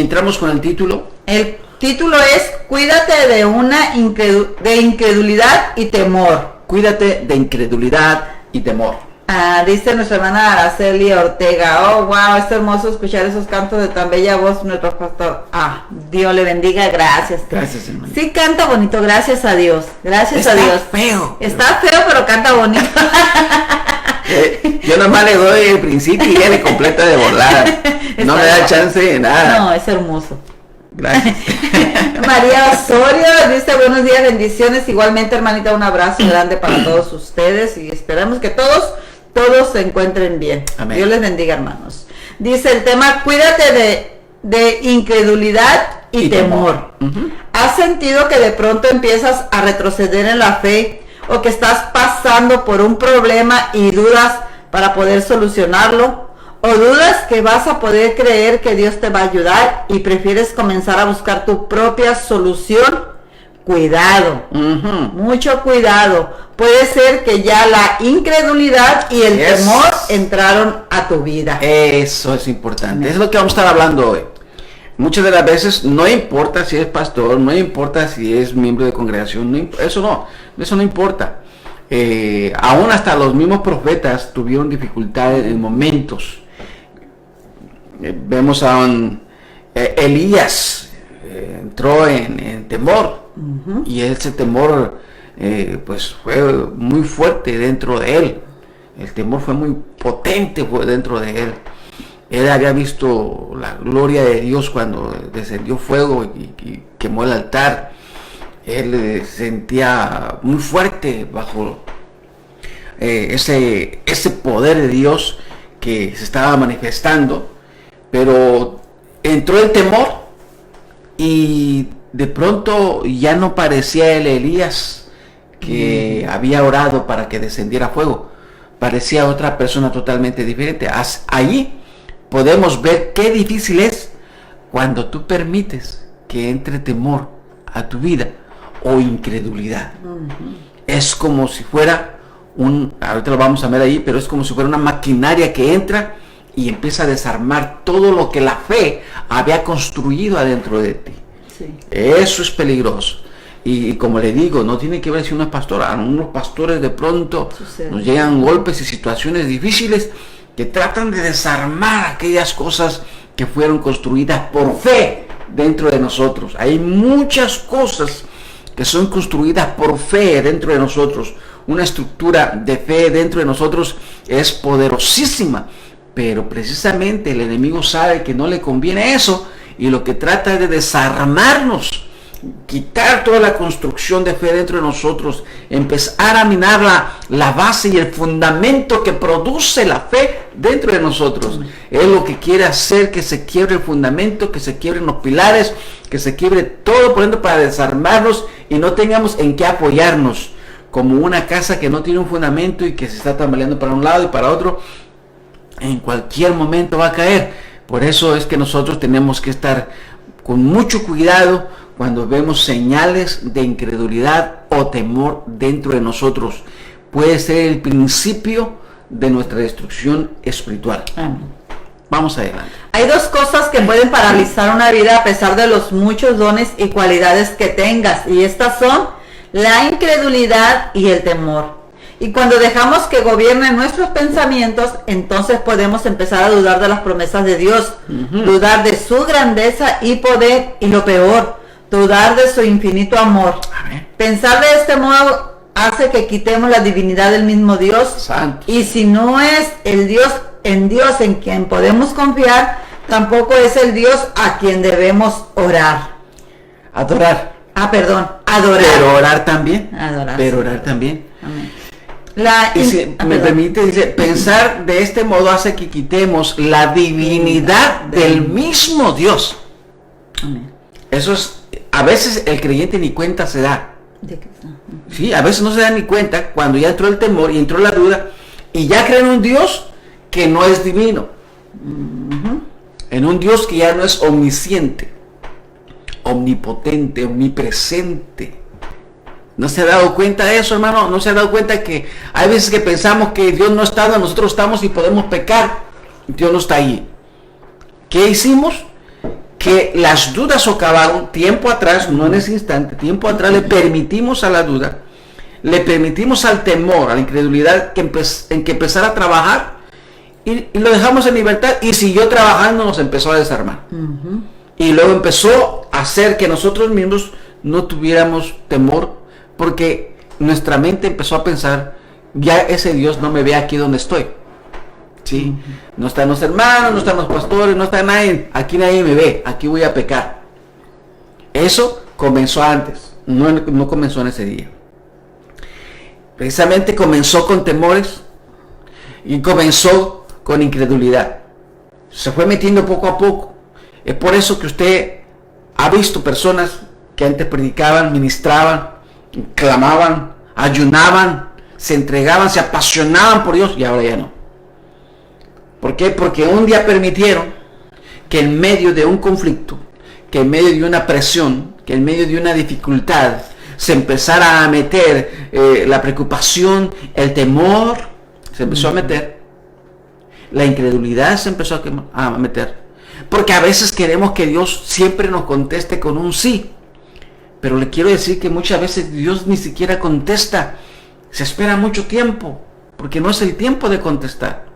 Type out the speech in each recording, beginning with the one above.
entramos con el título. El título es Cuídate de una incredulidad y temor. Cuídate de incredulidad y temor. Dice nuestra hermana Araceli Ortega: oh, wow, es hermoso escuchar esos cantos de tan bella voz, nuestro pastor. Dios le bendiga, gracias. Gracias, hermano. Sí canta bonito, gracias a Dios. Gracias a Dios. Está feo. Está feo, pero canta bonito. Yo nomás le doy el principio y ya le completa de volada. No me da chance de nada. No, es hermoso. Gracias. María Osorio dice: buenos días, bendiciones. Igualmente, hermanita, un abrazo grande para todos ustedes y esperamos que todos se encuentren bien. Amén. Dios les bendiga, hermanos. Dice el tema: cuídate de incredulidad y temor. ¿Has sentido que de pronto empiezas a retroceder en la fe, o que estás pasando por un problema y dudas para poder solucionarlo? ¿O dudas que vas a poder creer que Dios te va a ayudar y prefieres comenzar a buscar tu propia solución? Cuidado, mucho cuidado. Puede ser que ya la incredulidad y el temor entraron a tu vida. Eso es importante. Es lo que vamos a estar hablando hoy. Muchas de las veces no importa si es pastor, no importa si es miembro de congregación, eso no importa. Aún hasta los mismos profetas tuvieron dificultades en momentos. Vemos a Elías, entró en temor, y ese temor pues fue muy fuerte dentro de él. El temor fue muy potente dentro de él. Él había visto la gloria de Dios cuando descendió fuego y quemó el altar. Él sentía muy fuerte bajo ese poder de Dios que se estaba manifestando. Pero entró el temor y de pronto ya no parecía el Elías que había orado para que descendiera fuego. Parecía otra persona totalmente diferente. Allí podemos ver qué difícil es cuando tú permites que entre temor a tu vida o incredulidad. Es como si fuera ahorita lo vamos a ver ahí, pero es como si fuera una maquinaria que entra y empieza a desarmar todo lo que la fe había construido adentro de ti. Sí. Eso es peligroso. Y como le digo, no tiene que ver si uno es pastor. A unos pastores de pronto nos llegan golpes y situaciones difíciles que tratan de desarmar aquellas cosas que fueron construidas por fe dentro de nosotros. Hay muchas cosas que son construidas por fe dentro de nosotros. Una estructura de fe dentro de nosotros es poderosísima, pero precisamente el enemigo sabe que no le conviene eso, y lo que trata es de desarmarnos, quitar toda la construcción de fe dentro de nosotros, empezar a minar la base y el fundamento que produce la fe dentro de nosotros. Es lo que quiere hacer, que se quiebre el fundamento, que se quiebren los pilares, que se quiebre todo por dentro para desarmarnos y no tengamos en qué apoyarnos, como una casa que no tiene un fundamento y que se está tambaleando para un lado y para otro. En cualquier momento va a caer. Por eso es que nosotros tenemos que estar con mucho cuidado cuando vemos señales de incredulidad o temor dentro de nosotros. Puede ser el principio de nuestra destrucción espiritual. Amén. Vamos adelante. Hay dos cosas que pueden paralizar una vida a pesar de los muchos dones y cualidades que tengas, y estas son la incredulidad y el temor. Y cuando dejamos que gobiernen nuestros pensamientos, entonces podemos empezar a dudar de las promesas de Dios, dudar de su grandeza y poder, y lo peor, dudar de su infinito amor. Amén. Pensar de este modo hace que quitemos la divinidad del mismo Dios. Santo. Y si no es el Dios en quien podemos confiar, tampoco es el Dios a quien debemos orar. Adorar. Adorar. Pero orar también. Adorar. Pero orar también. Amén. Y si me permite, dice, pensar de este modo hace que quitemos la divinidad del mismo Dios. Amén. Eso es, a veces el creyente ni cuenta se da. Sí, a veces no se da ni cuenta cuando ya entró el temor y entró la duda y ya cree en un Dios que no es divino. En un Dios que ya no es omnisciente, omnipotente, omnipresente. ¿No se ha dado cuenta de eso, hermano? ¿No se ha dado cuenta que hay veces que pensamos que Dios no está donde nosotros estamos y podemos pecar? Dios no está ahí. ¿Qué hicimos? que las dudas socavaron tiempo atrás, no en ese instante, tiempo atrás le permitimos a la duda, le permitimos al temor, a la incredulidad en que empezara a trabajar y lo dejamos en libertad y siguió trabajando, nos empezó a desarmar. Y luego empezó a hacer que nosotros mismos no tuviéramos temor porque nuestra mente empezó a pensar, ya ese Dios no me ve aquí donde estoy. ¿Sí? No están los hermanos, no están los pastores, no está nadie, aquí nadie me ve, aquí voy a pecar. Eso comenzó antes, no comenzó en ese día. Precisamente comenzó con temores y comenzó con incredulidad. Se fue metiendo poco a poco. Es por eso que usted ha visto personas que antes predicaban, ministraban, clamaban, ayunaban, se entregaban, se apasionaban por Dios y ahora ya no. ¿Por qué? Porque un día permitieron que en medio de un conflicto, que en medio de una presión, que en medio de una dificultad, se empezara a meter la preocupación, el temor, se empezó a meter, la incredulidad se empezó a meter. Porque a veces queremos que Dios siempre nos conteste con un sí. Pero le quiero decir que muchas veces Dios ni siquiera contesta. Se espera mucho tiempo, porque no es el tiempo de contestar.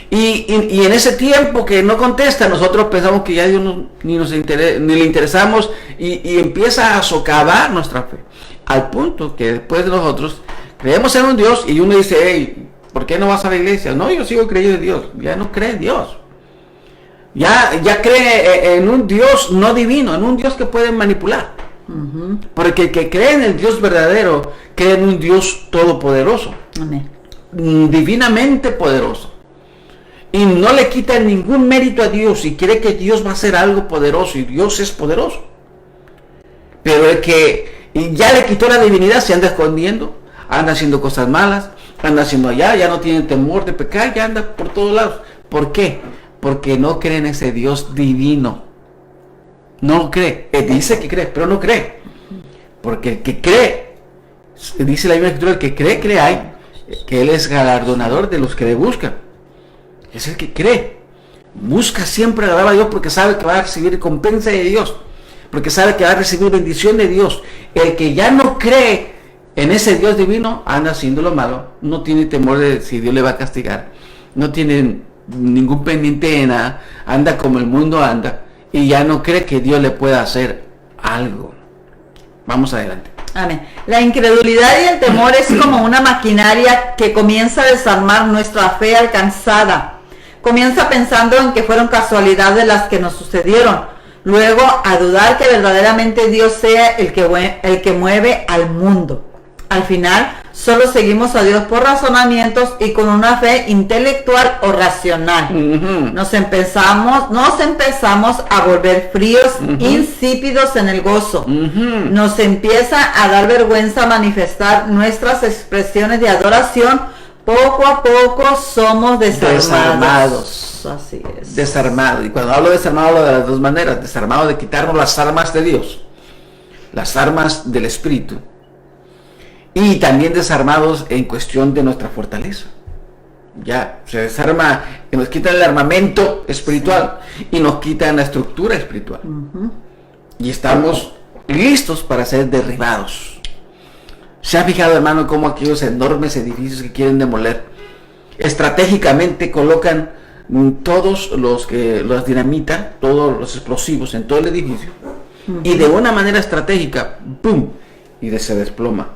Y en ese tiempo que no contesta, nosotros pensamos que ya Dios ni le interesamos y empieza a socavar nuestra fe. Al punto que después de nosotros creemos en un Dios y uno dice, hey, ¿por qué no vas a la iglesia? No, yo sigo creyendo en Dios. Ya no cree en Dios. Ya cree en un Dios no divino, en un Dios que puede manipular. Porque el que cree en el Dios verdadero, cree en un Dios todopoderoso. Amén. Divinamente poderoso. Y no le quita ningún mérito a Dios y cree que Dios va a hacer algo poderoso y Dios es poderoso. Pero el que ya le quitó la divinidad se anda escondiendo, anda haciendo cosas malas, anda haciendo allá, ya no tiene temor de pecar, ya anda por todos lados. ¿Por qué? Porque no cree en ese Dios divino. No cree. Dice que cree, pero no cree. Porque el que cree, dice la Biblia Escritura, el que cree, cree hay, que Él es galardonador de los que le buscan. Es el que cree. Busca siempre agradar a Dios porque sabe que va a recibir recompensa de Dios. Porque sabe que va a recibir bendición de Dios. El que ya no cree en ese Dios divino, anda haciendo lo malo. No tiene temor de si Dios le va a castigar. No tiene ningún pendiente de nada. Anda como el mundo anda. Y ya no cree que Dios le pueda hacer algo. Vamos adelante. Amén. La incredulidad y el temor es como una maquinaria que comienza a desarmar nuestra fe alcanzada. Comienza pensando en que fueron casualidades las que nos sucedieron. Luego a dudar que verdaderamente Dios sea el que mueve al mundo. Al final, solo seguimos a Dios por razonamientos y con una fe intelectual o racional. Nos empezamos a volver fríos, insípidos en el gozo. Nos empieza a dar vergüenza manifestar nuestras expresiones de adoración. Poco a poco somos desarmados. Así es. Desarmado. Y cuando hablo de desarmado, hablo de las dos maneras. Desarmado de quitarnos las armas de Dios, las armas del Espíritu. Y también desarmados en cuestión de nuestra fortaleza. Ya se desarma, y nos quitan el armamento espiritual y nos quitan la estructura espiritual. Y estamos listos para ser derribados. ¿Se ha fijado, hermano, cómo aquellos enormes edificios que quieren demoler estratégicamente colocan todos los dinamita, todos los explosivos en todo el edificio? Y de una manera estratégica, ¡pum!, y se desploma.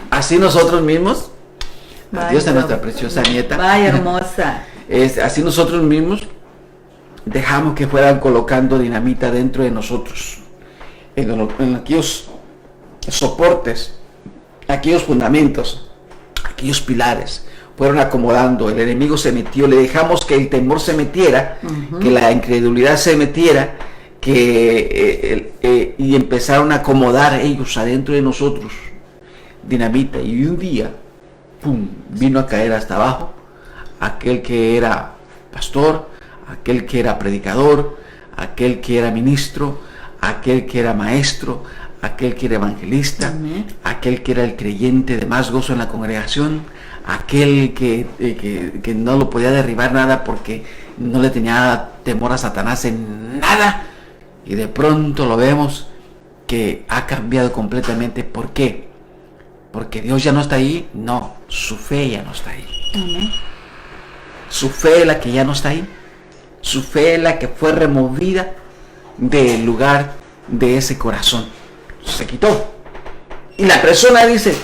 Así nosotros mismos, Dios a nuestra preciosa nieta, vaya hermosa, así nosotros mismos dejamos que fueran colocando dinamita dentro de nosotros, en aquellos soportes, aquellos fundamentos, aquellos pilares, fueron acomodando. El enemigo se metió, le dejamos que el temor se metiera, que la incredulidad se metiera, y empezaron a acomodar ellos adentro de nosotros dinamita, y un día, pum, vino a caer hasta abajo aquel que era pastor, aquel que era predicador, aquel que era ministro, aquel que era maestro, aquel que era evangelista, aquel que era el creyente de más gozo en la congregación, aquel que no lo podía derribar nada porque no le tenía temor a Satanás en nada, y de pronto lo vemos que ha cambiado completamente. ¿Por qué? Porque Dios ya no está ahí. No, su fe ya no está ahí. Amén. Su fe es la que ya no está ahí. Su fe es la que fue removida del lugar de ese corazón. Se quitó. Y la persona dice,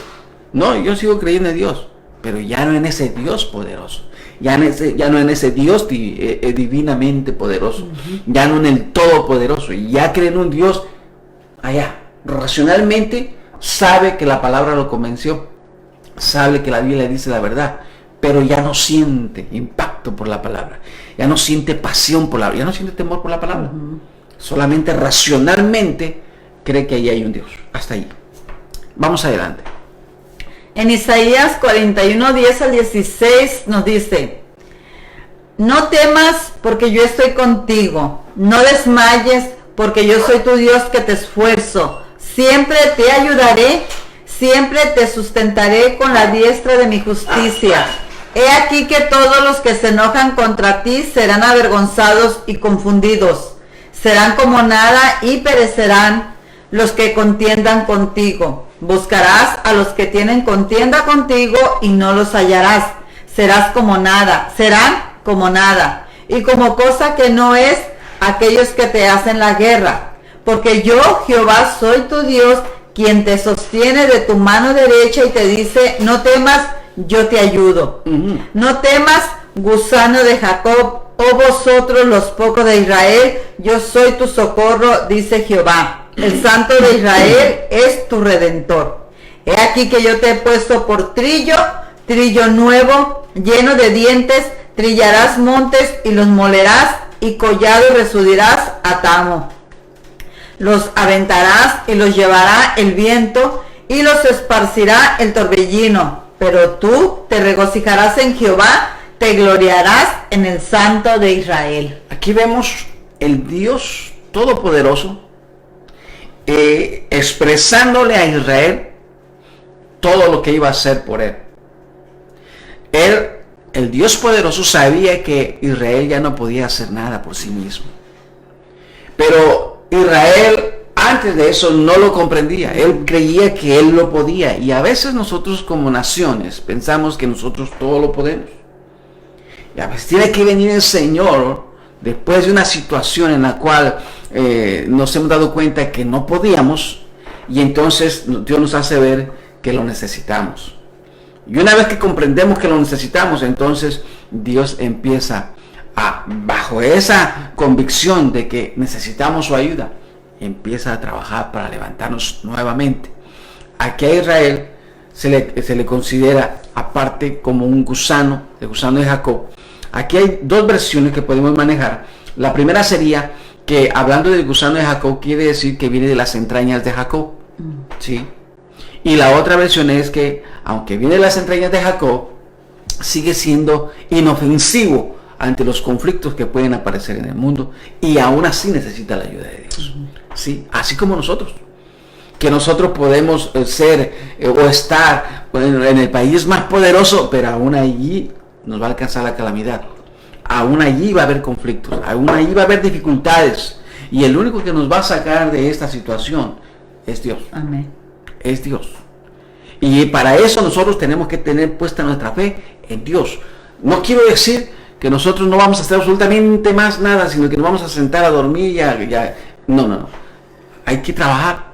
no, yo sigo creyendo en Dios, pero ya no en ese Dios poderoso. Ya no en ese Dios divinamente poderoso. Ya no en el Todopoderoso. Ya cree en un Dios allá. Racionalmente sabe que la palabra lo convenció. Sabe que la Biblia dice la verdad. Pero ya no siente impacto por la palabra. Ya no siente pasión por la palabra. Ya no siente temor por la palabra. Solamente racionalmente cree que ahí hay un Dios. Hasta ahí. Vamos adelante. En Isaías 41, 10 al 16 nos dice: no temas porque yo estoy contigo, no desmayes porque yo soy tu Dios que te esfuerzo, siempre te ayudaré, siempre te sustentaré con la diestra de mi justicia. He aquí que todos los que se enojan contra ti serán avergonzados y confundidos, serán como nada y perecerán los que contiendan contigo. Buscarás a los que tienen contienda contigo y no los hallarás. Serás como nada, serán como nada, y como cosa que no es aquellos que te hacen la guerra. Porque yo, Jehová, soy tu Dios, quien te sostiene de tu mano derecha y te dice, no temas, yo te ayudo. No temas, gusano de Jacob, oh vosotros los pocos de Israel, yo soy tu socorro, dice Jehová. El Santo de Israel es tu Redentor. He aquí que yo te he puesto por trillo, trillo nuevo, lleno de dientes, trillarás montes y los molerás, y collado resudirás a tamo. Los aventarás y los llevará el viento, y los esparcirá el torbellino. Pero tú te regocijarás en Jehová, te gloriarás en el Santo de Israel. Aquí vemos el Dios Todopoderoso expresándole a Israel todo lo que iba a hacer por él. El Dios poderoso sabía que Israel ya no podía hacer nada por sí mismo. Pero Israel antes de eso no lo comprendía. Él creía que él lo podía. Y a veces nosotros como naciones pensamos que nosotros todo lo podemos. Y a veces tiene que venir el Señor después de una situación en la cual nos hemos dado cuenta que no podíamos, y entonces Dios nos hace ver que lo necesitamos. Y una vez que comprendemos que lo necesitamos, entonces Dios empieza bajo esa convicción de que necesitamos su ayuda, empieza a trabajar para levantarnos nuevamente. Aquí a Israel se le considera aparte como un gusano, el gusano de Jacob. Aquí hay dos versiones que podemos manejar. La primera sería que, hablando del gusano de Jacob, quiere decir que viene de las entrañas de Jacob. ¿Sí? Y la otra versión es que, aunque viene de las entrañas de Jacob, sigue siendo inofensivo ante los conflictos que pueden aparecer en el mundo, y aún así necesita la ayuda de Dios. ¿Sí? Así como nosotros. Que nosotros podemos ser o estar en el país más poderoso, pero aún allí nos va a alcanzar la calamidad. Aún allí va a haber conflictos, aún allí va a haber dificultades, y el único que nos va a sacar de esta situación es Dios. Amén. Es Dios. Y para eso nosotros tenemos que tener puesta nuestra fe en Dios. No quiero decir que nosotros no vamos a hacer absolutamente más nada, sino que nos vamos a sentar a dormir ya. No. Hay que trabajar.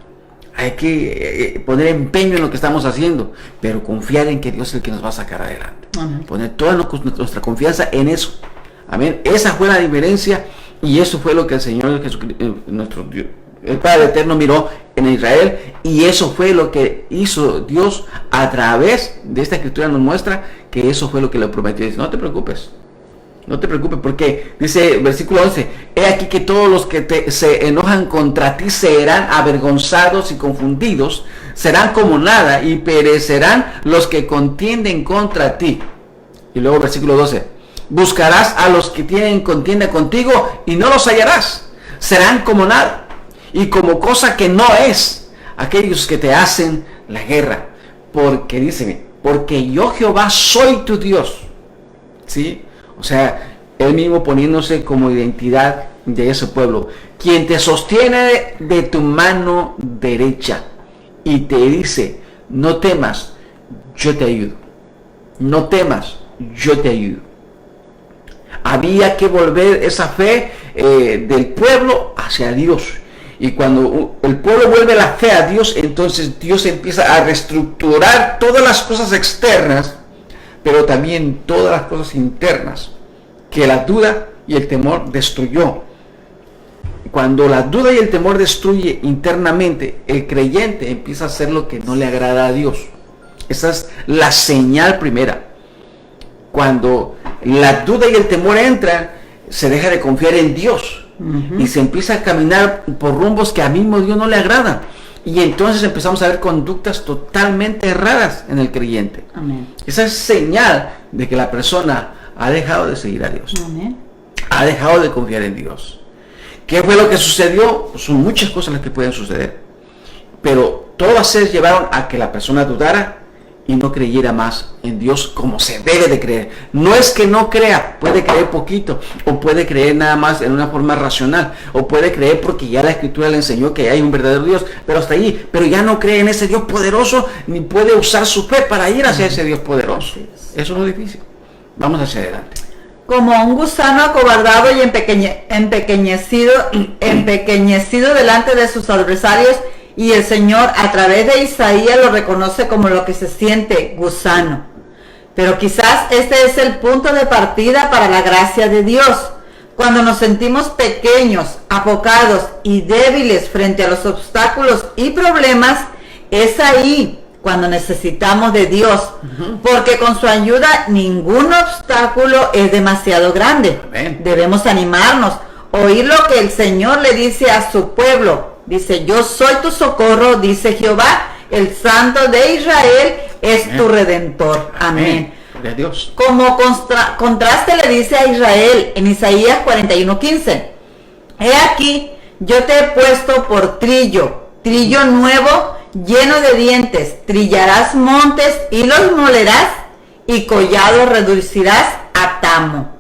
Hay que poner empeño en lo que estamos haciendo, pero confiar en que Dios es el que nos va a sacar adelante. Amén. Poner toda nuestra confianza en eso. Amén. Esa fue la diferencia, y eso fue lo que el Señor Jesucristo, nuestro Dios, el Padre Eterno, miró en Israel, y eso fue lo que hizo Dios a través de esta escritura. Nos muestra que eso fue lo que le prometió. Dice, no te preocupes, porque dice versículo 11, he aquí que todos los que se enojan contra ti serán avergonzados y confundidos, serán como nada, y perecerán los que contienden contra ti. Y luego versículo 12, buscarás a los que tienen contienda contigo y no los hallarás, serán como nada y como cosa que no es aquellos que te hacen la guerra. Porque dice, porque yo Jehová soy tu Dios. ¿Sí? O sea, Él mismo poniéndose como identidad de ese pueblo, quien te sostiene de tu mano derecha y te dice, no temas, yo te ayudo. No temas, yo te ayudo. Había que volver esa fe del pueblo hacia Dios. Y cuando el pueblo vuelve la fe a Dios, entonces Dios empieza a reestructurar todas las cosas externas, pero también todas las cosas internas que la duda y el temor destruyó. Cuando la duda y el temor destruye internamente, el creyente empieza a hacer lo que no le agrada a Dios. Esa es la señal primera. Cuando la duda y el temor entran, se deja de confiar en Dios. Y se empieza a caminar por rumbos que a mismo Dios no le agradan. Y entonces empezamos a ver conductas totalmente erradas en el creyente. Amén. Esa es señal de que la persona ha dejado de seguir a Dios. Amén. Ha dejado de confiar en Dios. ¿Qué fue lo que sucedió? Son muchas cosas las que pueden suceder. Pero todas ellas llevaron a que la persona dudara y no creyera más en Dios como se debe de creer. No es que no crea, puede creer poquito, o puede creer nada más en una forma racional, o puede creer porque ya la Escritura le enseñó que hay un verdadero Dios, pero hasta ahí, pero ya no cree en ese Dios poderoso, ni puede usar su fe para ir hacia ese Dios poderoso. Eso es lo difícil. Vamos hacia adelante. Como un gusano acobardado y empequeñecido delante de sus adversarios, y el Señor a través de Isaías lo reconoce como lo que se siente, gusano. Pero quizás este es el punto de partida para la gracia de Dios. Cuando nos sentimos pequeños, apocados y débiles frente a los obstáculos y problemas, es ahí cuando necesitamos de Dios, porque con su ayuda ningún obstáculo es demasiado grande. Amén. Debemos animarnos, oír lo que el Señor le dice a su pueblo. Dice, yo soy tu socorro, dice Jehová, el Santo de Israel es Amén. Tu Redentor. Amén. Gloria a Dios. Como contraste le dice a Israel en Isaías 41:15, he aquí, yo te he puesto por trillo nuevo, lleno de dientes, trillarás montes y los molerás, y collados reducirás a tamo.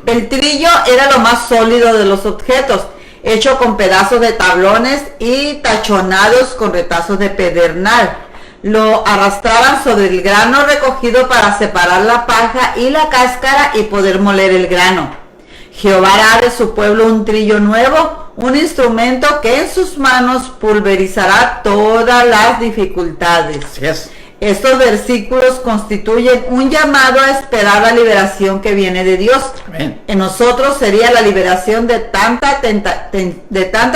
El trillo era lo más sólido de los objetos, hecho con pedazos de tablones y tachonados con retazos de pedernal. Lo arrastraban sobre el grano recogido para separar la paja y la cáscara y poder moler el grano. Jehová hará de su pueblo un trillo nuevo, un instrumento que en sus manos pulverizará todas las dificultades. Así es. Estos versículos constituyen un llamado a esperar la liberación que viene de Dios. Amén. En nosotros sería la liberación de tanta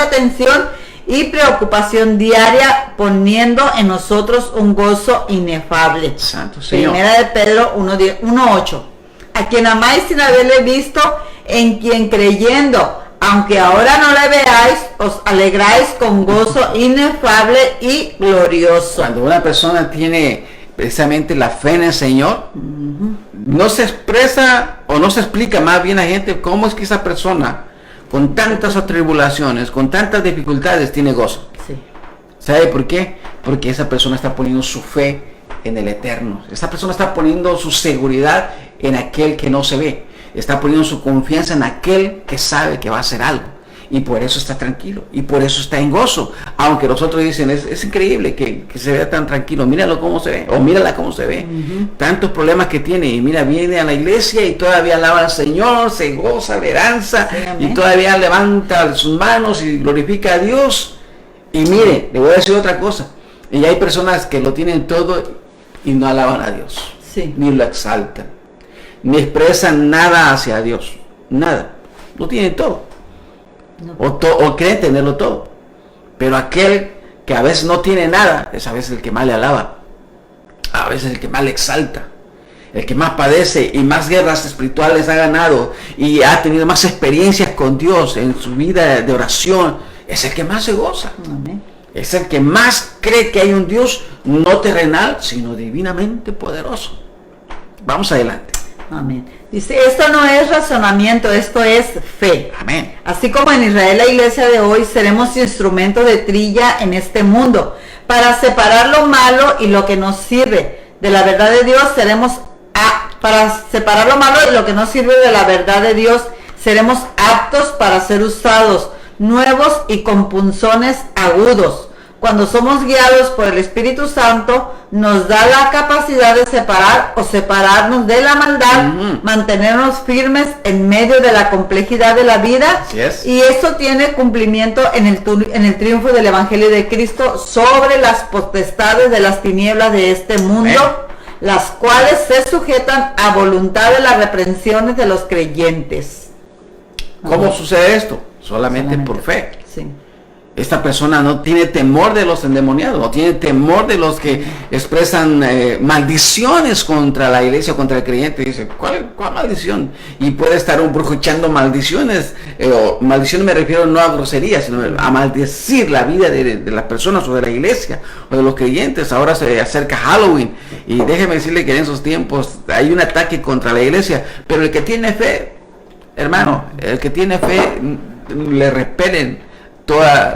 tensión y preocupación diaria, poniendo en nosotros un gozo inefable. Santo Señor. Primera de Pedro 1:8. A quien amáis sin haberle visto, en quien creyendo, aunque ahora no le veáis, os alegráis con gozo inefable y glorioso. Cuando una persona tiene precisamente la fe en el Señor, no se expresa o no se explica más bien a gente cómo es que esa persona, con tantas atribulaciones, con tantas dificultades, tiene gozo. Sí. ¿Sabe por qué? Porque esa persona está poniendo su fe en el Eterno. Esa persona está poniendo su seguridad en aquel que no se ve. Está poniendo su confianza en aquel que sabe que va a hacer algo. Y por eso está tranquilo. Y por eso está en gozo. Aunque los otros dicen, es increíble que se vea tan tranquilo. Míralo cómo se ve. O mírala cómo se ve. Tantos problemas que tiene. Y mira, viene a la iglesia y todavía alaba al Señor. Se goza, le danza. Sí, y todavía levanta sus manos y glorifica a Dios. Y mire, le voy a decir otra cosa. Y hay personas que lo tienen todo y no alaban a Dios. Sí. Ni lo exaltan. Ni expresan nada hacia Dios. Nada. Lo tienen todo. No. O creen tenerlo todo. Pero aquel que a veces no tiene nada, es a veces el que más le alaba. A veces el que más le exalta. El que más padece y más guerras espirituales ha ganado. Y ha tenido más experiencias con Dios en su vida de oración. Es el que más se goza. Amén. Es el que más cree que hay un Dios no terrenal, sino divinamente poderoso. Vamos adelante. Amén. Dice, esto no es razonamiento, esto es fe. Amén. Así como en Israel, la iglesia de hoy, seremos instrumentos de trilla en este mundo. Para separar lo malo y lo que nos sirve de la verdad de Dios, seremos para separar lo malo y lo que no sirve de la verdad de Dios, seremos aptos para ser usados, nuevos y con punzones agudos. Cuando somos guiados por el Espíritu Santo, nos da la capacidad de separar o separarnos de la maldad, mantenernos firmes en medio de la complejidad de la vida. Y eso tiene cumplimiento en el triunfo del Evangelio de Cristo sobre las potestades de las tinieblas de este mundo, las cuales se sujetan a voluntad de las reprensiones de los creyentes. ¿Cómo sucede esto? Solamente por fe. Sí. Esta persona no tiene temor de los endemoniados, no tiene temor de los que expresan maldiciones contra la iglesia, contra el creyente. Dice, ¿cuál maldición? Y puede estar un brujo echando maldiciones. Maldiciones me refiero no a groserías, sino a maldecir la vida de las personas o de la iglesia o de los creyentes. Ahora se acerca Halloween y déjeme decirle que en esos tiempos hay un ataque contra la iglesia, pero el que tiene fe, hermano, el que tiene fe le repelen toda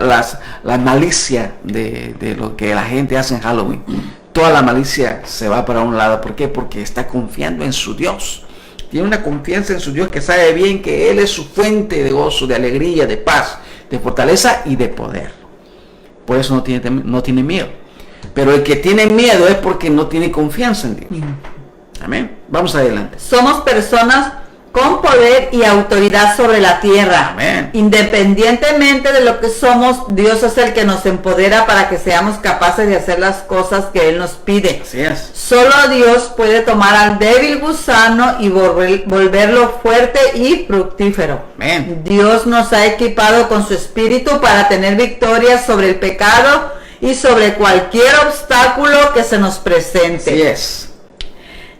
la malicia de lo que la gente hace en Halloween. Toda la malicia se va para un lado. ¿Por qué? Porque está confiando en su Dios. Tiene una confianza en su Dios que sabe bien que Él es su fuente de gozo, de alegría, de paz, de fortaleza y de poder. Por eso no tiene miedo. Pero el que tiene miedo es porque no tiene confianza en Dios. Amén. Vamos adelante. Somos personas con poder y autoridad sobre la tierra. Amén. Independientemente de lo que somos, Dios es el que nos empodera para que seamos capaces de hacer las cosas que Él nos pide. Así es. Solo Dios puede tomar al débil gusano y volverlo fuerte y fructífero. Amén. Dios nos ha equipado con su espíritu para tener victoria sobre el pecado y sobre cualquier obstáculo que se nos presente. Así es.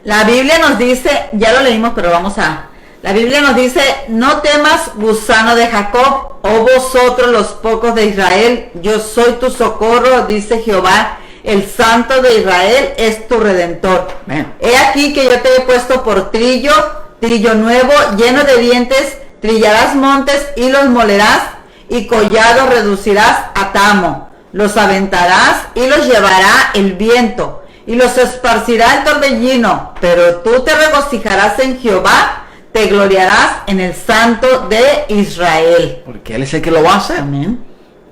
La Biblia nos dice, ya lo leímos, pero la Biblia nos dice, no temas, gusano de Jacob, oh vosotros los pocos de Israel, yo soy tu socorro, dice Jehová, el Santo de Israel es tu Redentor. Amén. He aquí que yo te he puesto por trillo nuevo, lleno de dientes, trillarás montes y los molerás, y collados reducirás a tamo, los aventarás y los llevará el viento, y los esparcirá el torbellino, pero tú te regocijarás en Jehová, te gloriarás en el Santo de Israel. Porque Él es el que lo va a hacer. Amén.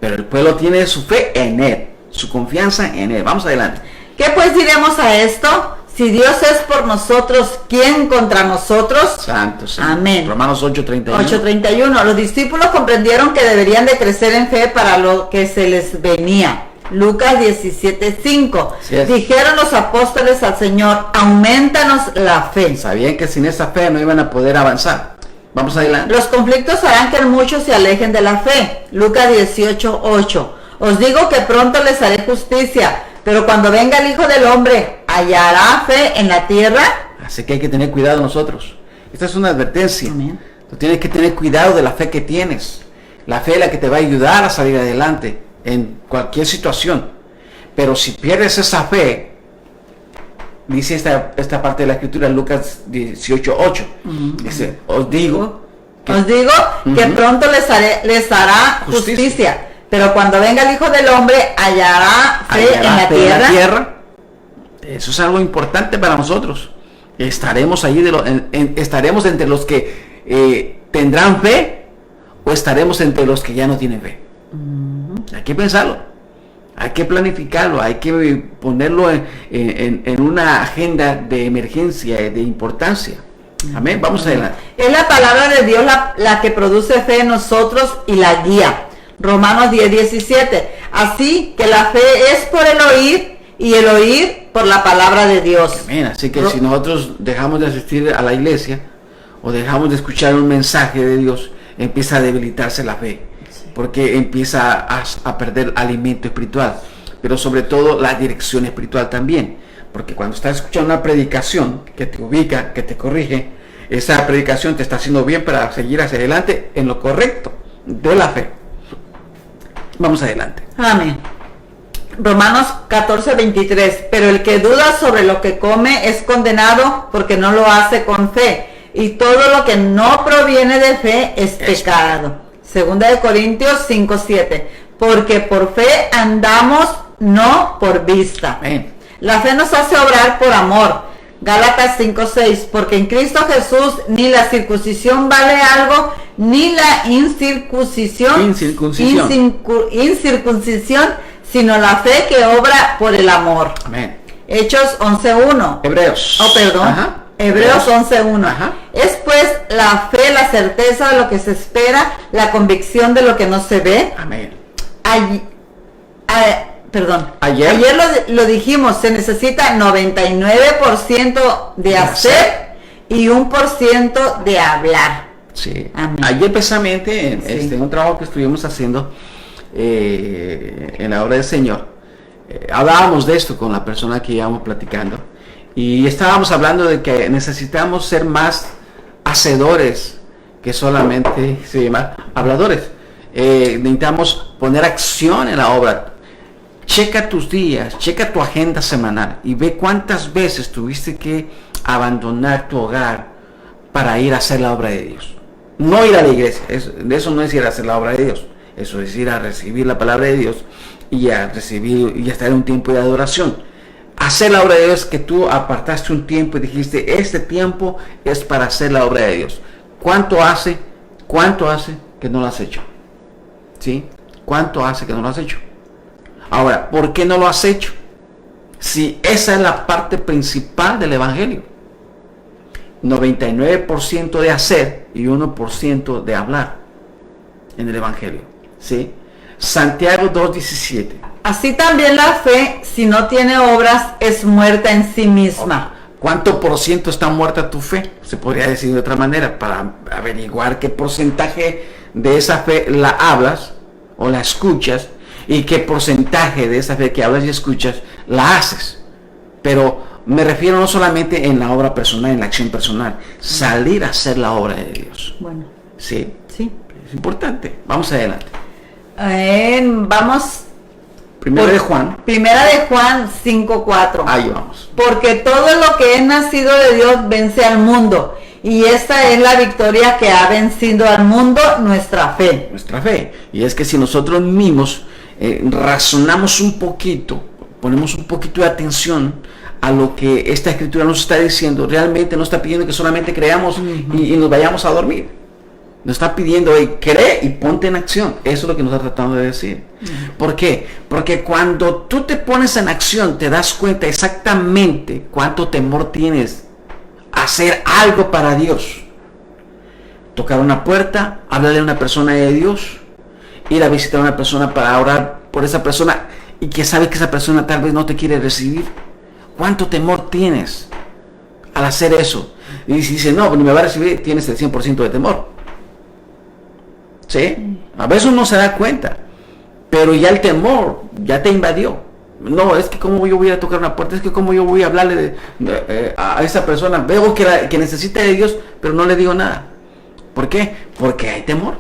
Pero el pueblo tiene su fe en Él, su confianza en Él. Vamos adelante. ¿Qué pues diremos a esto? Si Dios es por nosotros, ¿quién contra nosotros? Santo, sí. Amén. Romanos 8:31. 8:31. Los discípulos comprendieron que deberían de crecer en fe para lo que se les venía. Lucas 17:5. Dijeron los apóstoles al Señor, aumentanos la fe. Sabían que sin esa fe no iban a poder avanzar. Vamos adelante. Los conflictos harán que muchos se alejen de la fe. Lucas 18:8. Os digo que pronto les haré justicia, pero cuando venga el Hijo del Hombre, ¿hallará fe en la tierra? Así que hay que tener cuidado nosotros. Esta es una advertencia. Amén. Tú tienes que tener cuidado de la fe que tienes. La fe es la que te va a ayudar a salir adelante en cualquier situación. Pero si pierdes esa fe, dice esta parte de la escritura en Lucas 18:8, dice, os digo que pronto les hará justicia, pero cuando venga el Hijo del Hombre, hallará fe en la tierra. Eso es algo importante para nosotros. Estaremos allí estaremos entre los que tendrán fe, o estaremos entre los que ya no tienen fe. Hay que pensarlo, hay que planificarlo, hay que ponerlo en una agenda de emergencia, de importancia. Amén. Vamos adelante. Es la palabra de Dios la que produce fe en nosotros y la guía. Romanos 10:17. Así que la fe es por el oír y el oír por la palabra de Dios. Amén. Así que si nosotros dejamos de asistir a la iglesia o dejamos de escuchar un mensaje de Dios, empieza a debilitarse la fe. Porque empieza a perder alimento espiritual, pero sobre todo la dirección espiritual también. Porque cuando estás escuchando una predicación que te ubica, que te corrige, esa predicación te está haciendo bien para seguir hacia adelante en lo correcto de la fe. Vamos adelante. Amén. Romanos 14:23. Pero el que duda sobre lo que come es condenado porque no lo hace con fe. Y todo lo que no proviene de fe es pecado. Segunda de Corintios 5:7. Porque por fe andamos, no por vista. Amén. La fe nos hace obrar por amor. Gálatas 5:6, porque en Cristo Jesús ni la circuncisión vale algo, ni la incircuncisión, sino la fe que obra por el amor. Amén. Hechos 11:1. Hebreos. Hebreos 11:1. Es pues la fe, la certeza de lo que se espera, la convicción de lo que no se ve. Amén. Ayer lo dijimos, se necesita 99% de hacer y 1% de hablar. Sí. Amén. Ayer precisamente Sí. en un trabajo que estuvimos haciendo en la obra del Señor, hablábamos de esto con la persona que íbamos platicando y estábamos hablando de que necesitamos ser más hacedores que solamente habladores. Necesitamos poner acción en la obra. Checa tus días, checa tu agenda semanal y ve cuántas veces tuviste que abandonar tu hogar para ir a hacer la obra de Dios. No ir a la iglesia, eso no es ir a hacer la obra de Dios, eso es ir a recibir la palabra de Dios y a recibir y a estar en un tiempo de adoración. Hacer la obra de Dios es que tú apartaste un tiempo y dijiste, este tiempo es para hacer la obra de Dios. ¿Cuánto hace que no lo has hecho? ¿Sí? ¿Cuánto hace que no lo has hecho? Ahora, ¿por qué no lo has hecho? Si esa es la parte principal del Evangelio. 99% de hacer y 1% de hablar en el Evangelio. ¿Sí? Santiago 2:17. Así también la fe, si no tiene obras, es muerta en sí misma. ¿Cuánto por ciento está muerta tu fe? Se podría decir de otra manera, para averiguar qué porcentaje de esa fe la hablas o la escuchas y qué porcentaje de esa fe que hablas y escuchas la haces. Pero me refiero no solamente en la obra personal, en la acción personal, salir a hacer la obra de Dios. Bueno, Sí, sí. es importante. Vamos adelante. Vamos. Primera de Juan. Primera de Juan 5:4. Ahí vamos. Porque todo lo que es nacido de Dios vence al mundo. Y esta es la victoria que ha vencido al mundo, nuestra fe. Nuestra fe. Y es que si nosotros mismos razonamos un poquito, ponemos un poquito de atención a lo que esta escritura nos está diciendo, realmente no está pidiendo que solamente creamos y nos vayamos a dormir. Nos está pidiendo, cree y ponte en acción. Eso es lo que nos está tratando de decir. ¿Por qué? Porque cuando tú te pones en acción, te das cuenta exactamente cuánto temor tienes a hacer algo para Dios. Tocar una puerta, hablarle a una persona de Dios, ir a visitar a una persona para orar por esa persona y que sabes que esa persona tal vez no te quiere recibir. ¿Cuánto temor tienes al hacer eso? Y si dices, no, ni me va a recibir, tienes el 100% de temor. ¿Sí? A veces uno se da cuenta, pero ya el temor ya te invadió. No, es que cómo yo voy a tocar una puerta, es que cómo yo voy a hablarle a esa persona. Veo que necesita de Dios, pero no le digo nada. ¿Por qué? Porque hay temor.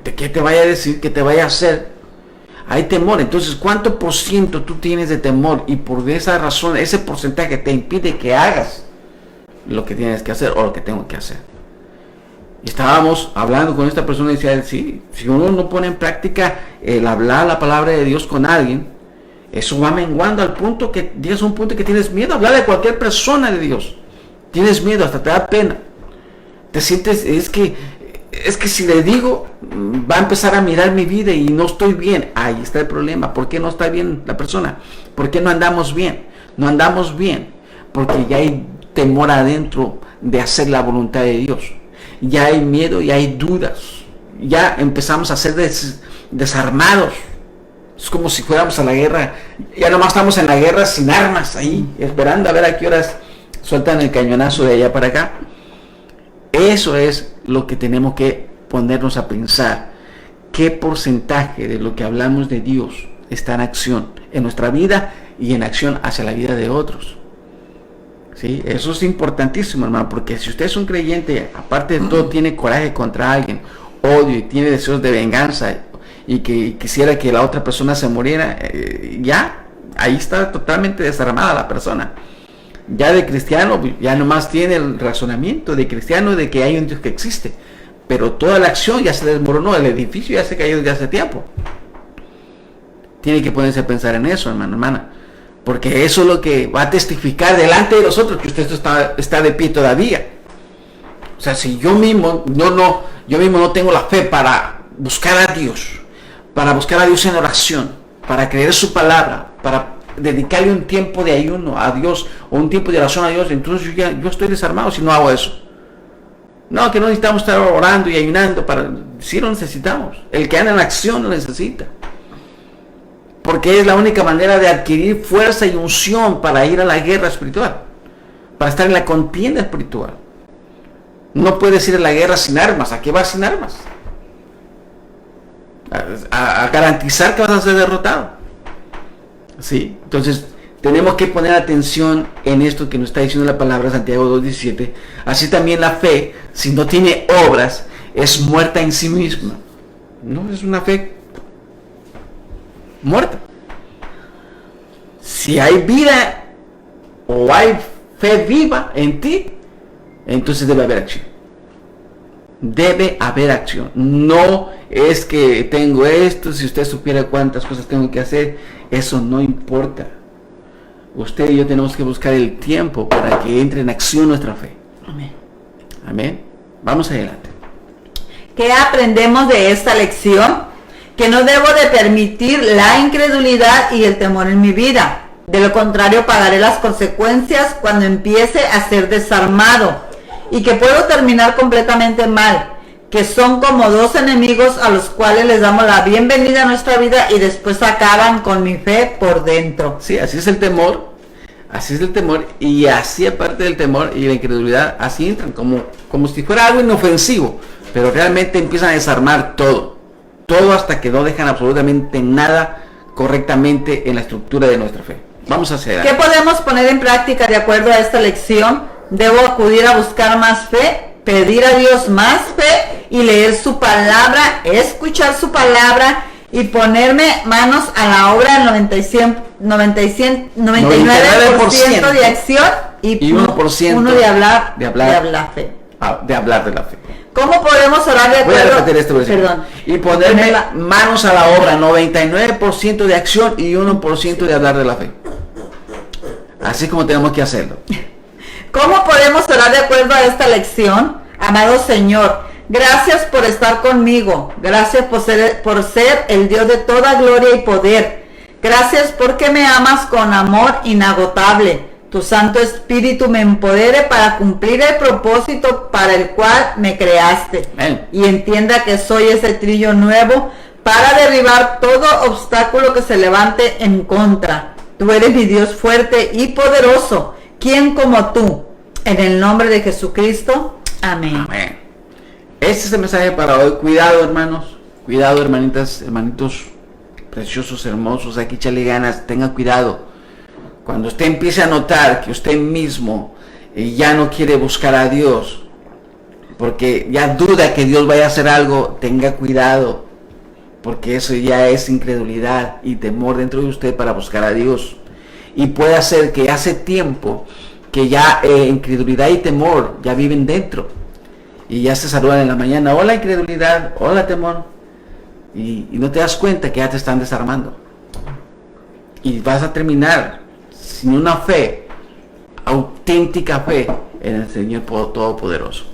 ¿De qué te vaya a decir? ¿Qué te vaya a hacer? Hay temor. Entonces, ¿cuánto por ciento tú tienes de temor? Y por esa razón, ese porcentaje te impide que hagas lo que tienes que hacer o lo que tengo que hacer. Y estábamos hablando con esta persona y decía, sí, si uno no pone en práctica el hablar la palabra de Dios con alguien, eso va menguando al punto que llegas a un punto que tienes miedo a hablar de cualquier persona de Dios. Tienes miedo, hasta te da pena. Te sientes, es que si le digo, va a empezar a mirar mi vida y no estoy bien. Ahí está el problema. ¿Por qué no está bien la persona? ¿Por qué no andamos bien? No andamos bien porque ya hay temor adentro de hacer la voluntad de Dios. Ya hay miedo, ya hay dudas. Ya empezamos a ser desarmados. Es como si fuéramos a la guerra. Ya nomás estamos en la guerra sin armas ahí, esperando a ver a qué horas sueltan el cañonazo de allá para acá. Eso es lo que tenemos que ponernos a pensar. ¿Qué porcentaje de lo que hablamos de Dios está en acción en nuestra vida y en acción hacia la vida de otros? ¿Sí? Eso es importantísimo, hermano, porque si usted es un creyente, aparte de todo, tiene coraje contra alguien, odio y tiene deseos de venganza y que quisiera que la otra persona se muriera, ya, ahí está totalmente desarmada la persona. Ya de cristiano, ya nomás tiene el razonamiento de cristiano de que hay un Dios que existe, pero toda la acción ya se desmoronó, el edificio ya se cayó desde hace tiempo. Tiene que ponerse a pensar en eso, hermano, hermana. porque eso es lo que va a testificar delante de nosotros que usted está de pie todavía. O sea, si yo mismo no tengo la fe para buscar a Dios en oración, para creer su palabra, para dedicarle un tiempo de ayuno a Dios o un tiempo de oración a Dios, entonces yo estoy desarmado si no hago eso. No, que no necesitamos estar orando y ayunando, sí lo necesitamos. El que anda en acción lo necesita. Porque es la única manera de adquirir fuerza y unción para ir a la guerra espiritual, para estar en la contienda espiritual. No puedes ir a la guerra sin armas. ¿A qué vas sin armas? A garantizar que vas a ser derrotado. ¿Sí? Entonces, tenemos que poner atención en esto que nos está diciendo la palabra Santiago 2:17. Así también la fe, si no tiene obras, es muerta en sí misma. No, es una fe muerta. Si hay vida o hay fe viva en ti, entonces debe haber acción. Debe haber acción. No es que tengo esto, si usted supiera cuántas cosas tengo que hacer, eso no importa. Usted y yo tenemos que buscar el tiempo para que entre en acción nuestra fe. Amén. Amén. Vamos adelante. ¿Qué aprendemos de esta lección? Que no debo de permitir la incredulidad y el temor en mi vida. De lo contrario, pagaré las consecuencias cuando empiece a ser desarmado. Y que puedo terminar completamente mal. Que son como dos enemigos a los cuales les damos la bienvenida a nuestra vida y después acaban con mi fe por dentro. Sí, así es el temor. Así es el temor. Y así, aparte del temor y la incredulidad, así entran como si fuera algo inofensivo. Pero realmente empiezan a desarmar todo. Todo hasta que no dejan absolutamente nada correctamente en la estructura de nuestra fe. Vamos a hacer. ¿Qué podemos poner en práctica de acuerdo a esta lección? Debo acudir a buscar más fe, pedir a Dios más fe y leer su palabra, escuchar su palabra y ponerme manos a la obra del 99% de acción y 1% de hablar de la fe. De hablar de la fe. ¿Cómo podemos orar de acuerdo? Voy a repetir esto. Perdón. Y ponerme manos a la obra, 99% de acción y 1% de hablar de la fe. Así como tenemos que hacerlo. ¿Cómo podemos orar de acuerdo a esta lección? Amado Señor, gracias por estar conmigo. Gracias por ser el Dios de toda gloria y poder. Gracias porque me amas con amor inagotable. Tu Santo Espíritu me empodere para cumplir el propósito para el cual me creaste. Amén. Y entienda que soy ese trillo nuevo para derribar todo obstáculo que se levante en contra. Tú eres mi Dios fuerte y poderoso. ¿Quién como tú? En el nombre de Jesucristo. Amén. Amén. Este es el mensaje para hoy. Cuidado, hermanos. Cuidado, hermanitas, hermanitos preciosos, hermosos. Aquí échale ganas. Tenga cuidado. Cuando usted empiece a notar que usted mismo ya no quiere buscar a Dios, porque ya duda que Dios vaya a hacer algo, tenga cuidado. Porque eso ya es incredulidad y temor dentro de usted para buscar a Dios. Y puede ser que hace tiempo que ya incredulidad y temor ya viven dentro. Y ya se saludan en la mañana. Hola incredulidad, hola temor. Y no te das cuenta que ya te están desarmando. Y vas a terminar sin una fe, auténtica fe en el Señor Todopoderoso.